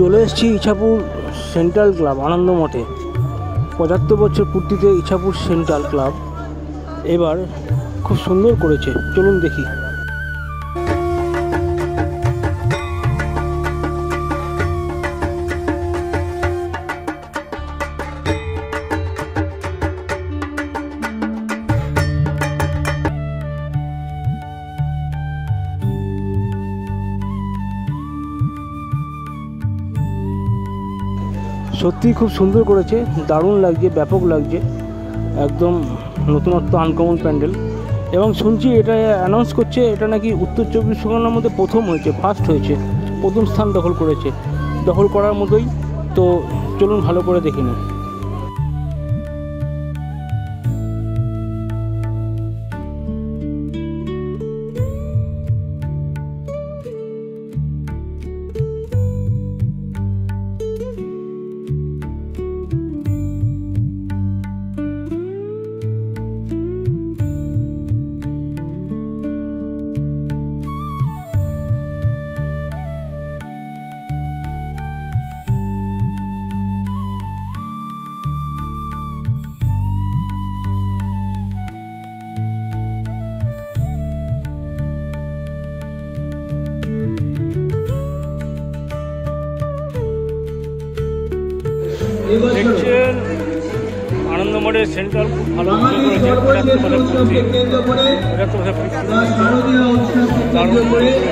চলে এসেছি Ichapur central club আনন্দমঠে। ৭৫ বছর পূর্তিতে ইছাপুর সেন্ট্রাল ক্লাব এবার খুব সুন্দর করেছে, চলুন দেখি। সত্যি খুব সুন্দর করেছে, দারুণ লাগছে, ব্যাপক লাগছে, একদম নতুনত্ব আনকমন প্যান্ডেল। এবং শুনছি এটা অ্যানাউন্স করছে এটা নাকি উত্তর ২৪ পরগনার মধ্যে প্রথম হয়েছে, ফার্স্ট হয়েছে, প্রথম স্থান দখল করেছে। দখল করার মতোই তো, চলুন ভালো করে দেখে নিই। দেখছেন আনন্দমঠের সেন্ট্রাল খুব ভালো করেছে, দারুণ করেছে।